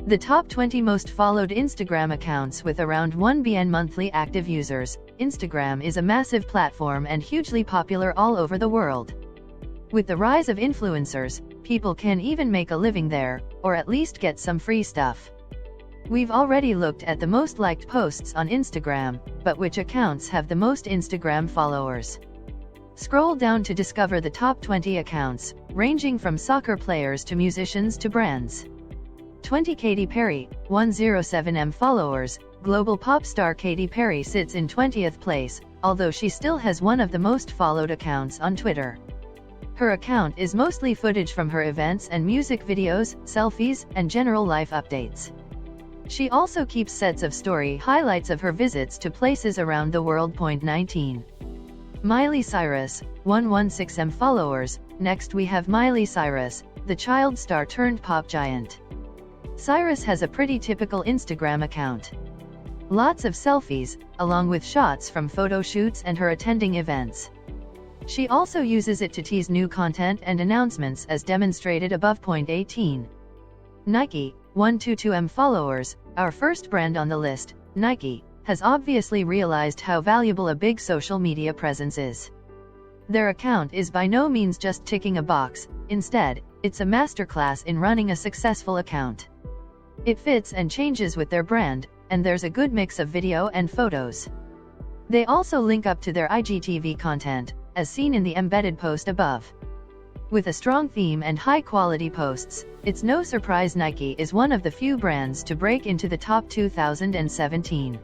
The top 20 most followed Instagram accounts with around 1 billion monthly active users. Instagram is a massive platform and hugely popular all over the world. With the rise of influencers, people can even make a living there, or at least get some free stuff. We've already looked at the most liked posts on Instagram, but which accounts have the most Instagram followers? Scroll down to discover the top 20 accounts, ranging from soccer players to musicians to brands. 20 Katy Perry, 107 million followers. Global pop star Katy Perry sits in 20th place, although she still has one of the most followed accounts on Twitter. Her account is mostly footage from her events and music videos, selfies, and general life updates. She also keeps sets of story highlights of her visits to places around the world. 19. Miley Cyrus, 116 million followers. Next we have Miley Cyrus, the child star turned pop giant. Cyrus has a pretty typical Instagram account. Lots of selfies, along with shots from photo shoots and her attending events. She also uses it to tease new content and announcements as demonstrated above. 18. Nike, 122 million followers. Our first brand on the list, Nike, has obviously realized how valuable a big social media presence is. Their account is by no means just ticking a box, instead, it's a masterclass in running a successful account. It fits and changes with their brand, and there's a good mix of video and photos. They also link up to their IGTV content, as seen in the embedded post above. With a strong theme and high-quality posts, it's no surprise Nike is one of the few brands to break into the top 2017.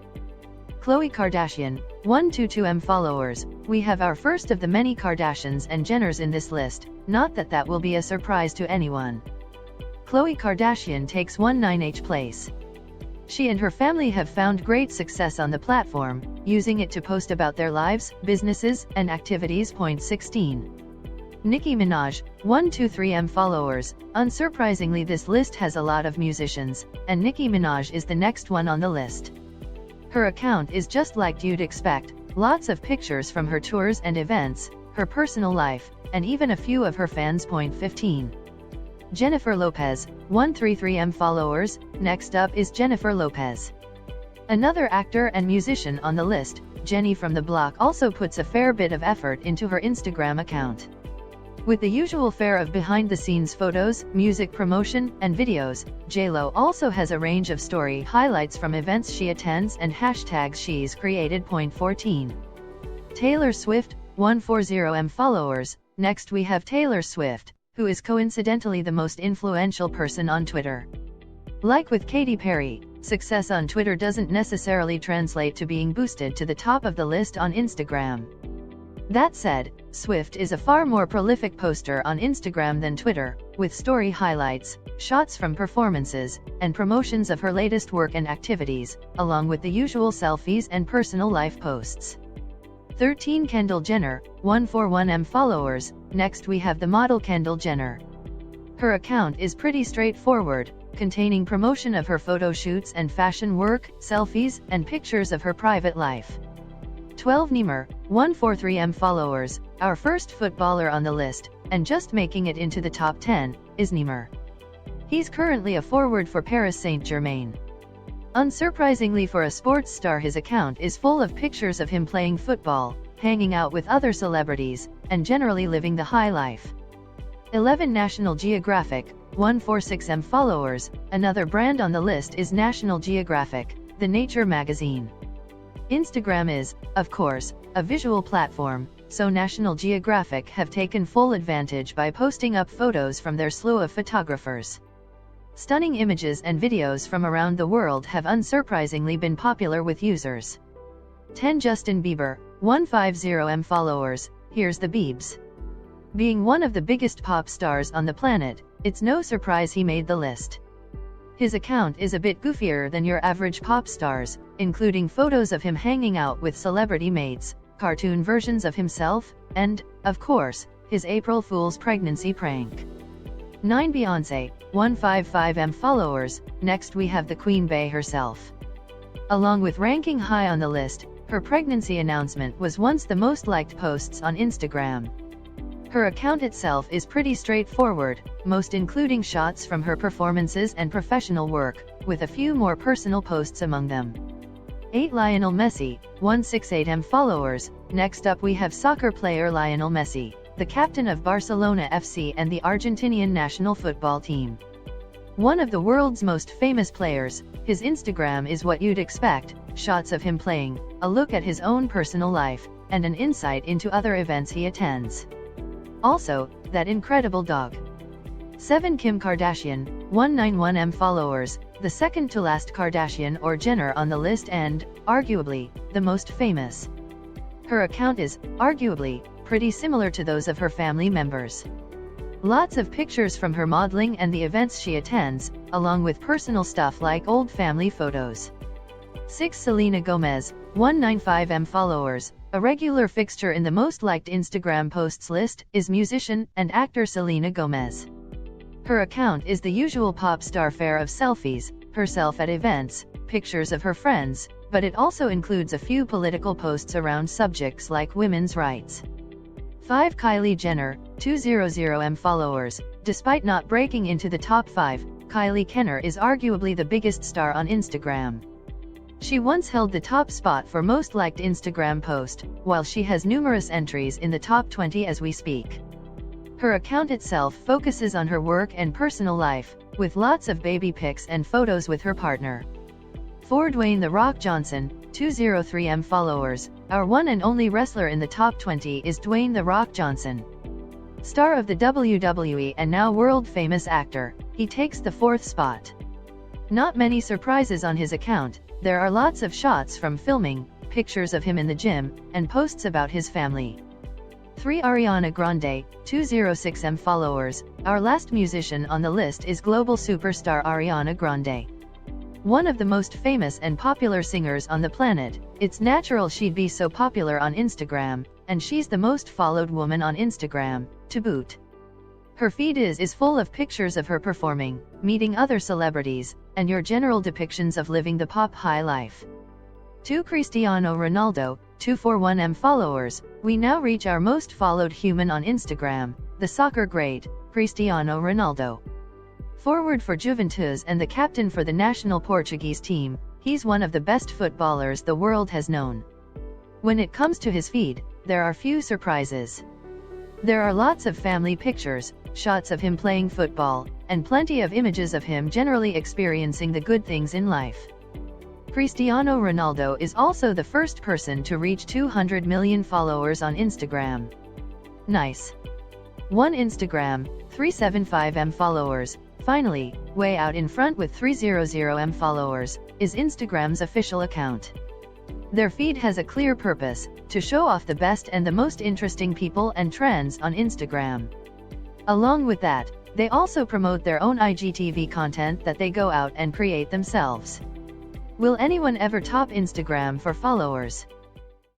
Khloe Kardashian, 122 million followers. We have our first of the many Kardashians and Jenners in this list, not that that will be a surprise to anyone. Khloe Kardashian takes 19th place. She and her family have found great success on the platform, using it to post about their lives, businesses, and activities. 16. Nicki Minaj, 123 million followers. Unsurprisingly, this list has a lot of musicians, and Nicki Minaj is the next one on the list. Her account is just like you'd expect, lots of pictures from her tours and events, her personal life, and even a few of her fans. 15. Jennifer Lopez, 133 million followers. Next up is Jennifer Lopez. Another actor and musician on the list, Jenny from the Block also puts a fair bit of effort into her Instagram account. With the usual fare of behind-the-scenes photos, music promotion, and videos, J.Lo also has a range of story highlights from events she attends and hashtags she's created. 14. Taylor Swift, 140 million followers. Next we have Taylor Swift, who is coincidentally the most influential person on Twitter. Like with Katy Perry, success on Twitter doesn't necessarily translate to being boosted to the top of the list on Instagram. That said, Swift is a far more prolific poster on Instagram than Twitter, with story highlights, shots from performances, and promotions of her latest work and activities, along with the usual selfies and personal life posts. 13. Kendall Jenner, 141 million followers. Next we have the model Kendall Jenner. Her account is pretty straightforward, containing promotion of her photo shoots and fashion work, selfies, and pictures of her private life. 12. Neymar, 143 million followers. Our first footballer on the list, and just making it into the top 10, is Neymar. He's currently a forward for Paris Saint-Germain. Unsurprisingly for a sports star, his account is full of pictures of him playing football, hanging out with other celebrities, and generally living the high life. 11. National Geographic, 146 million followers. Another brand on the list is National Geographic, the nature magazine. Instagram is, of course, a visual platform, so National Geographic have taken full advantage by posting up photos from their slew of photographers. Stunning images and videos from around the world have unsurprisingly been popular with users. 10. Justin Bieber, 150 million followers. Here's the Biebs. Being one of the biggest pop stars on the planet, it's no surprise he made the list. His account is a bit goofier than your average pop stars, including photos of him hanging out with celebrity mates, cartoon versions of himself, and, of course, his April Fool's pregnancy prank. 9. Beyoncé, 155 million followers. Next we have the Queen Bey herself. Along with ranking high on the list, her pregnancy announcement was once the most liked posts on Instagram. Her account itself is pretty straightforward, most including shots from her performances and professional work, with a few more personal posts among them. 8 Lionel Messi, 168M followers. Next up we have soccer player Lionel Messi, the captain of Barcelona FC and the Argentinian national football team. One of the world's most famous players, his Instagram is what you'd expect, shots of him playing, a look at his own personal life, and an insight into other events he attends. Also, that incredible dog. 7 Kim Kardashian, 191M followers, the second to last Kardashian or Jenner on the list and, arguably, the most famous. Her account is, arguably, pretty similar to those of her family members. Lots of pictures from her modeling and the events she attends, along with personal stuff like old family photos. 6 Selena Gomez, 195M followers, a regular fixture in the most liked Instagram posts list, is musician and actor Selena Gomez. Her account is the usual pop star fare of selfies, herself at events, pictures of her friends, but it also includes a few political posts around subjects like women's rights. 5 Kylie Jenner, 200M followers. Despite not breaking into the top 5, Kylie Jenner is arguably the biggest star on Instagram. She once held the top spot for most liked Instagram post, while she has numerous entries in the top 20 as we speak. Her account itself focuses on her work and personal life, with lots of baby pics and photos with her partner. 4 Dwayne "The Rock" Johnson, 203M followers. Our one and only wrestler in the top 20 is Dwayne "The Rock" Johnson. Star of the WWE and now world-famous actor, he takes the 4th spot. Not many surprises on his account. There are lots of shots from filming, pictures of him in the gym, and posts about his family. 3 Ariana Grande, 206M followers. Our last musician on the list is global superstar Ariana Grande. One of the most famous and popular singers on the planet. It's natural she'd be so popular on Instagram, and she's the most followed woman on Instagram, to boot. Her feed is full of pictures of her performing, meeting other celebrities, and your general depictions of living the pop high life. 2 Cristiano Ronaldo, 241M followers. We now reach our most followed human on Instagram, the soccer great, Cristiano Ronaldo. Forward for Juventus and the captain for the national Portuguese team, he's one of the best footballers the world has known. When it comes to his feed, there are few surprises. There are lots of family pictures, shots of him playing football, and plenty of images of him generally experiencing the good things in life. Cristiano Ronaldo is also the first person to reach 200 million followers on Instagram. Nice. 1 Instagram, 375M followers. Finally, way out in front with 300M followers, is Instagram's official account. Their feed has a clear purpose, to show off the best and the most interesting people and trends on Instagram. Along with that, they also promote their own IGTV content that they go out and create themselves. Will anyone ever top Instagram for followers?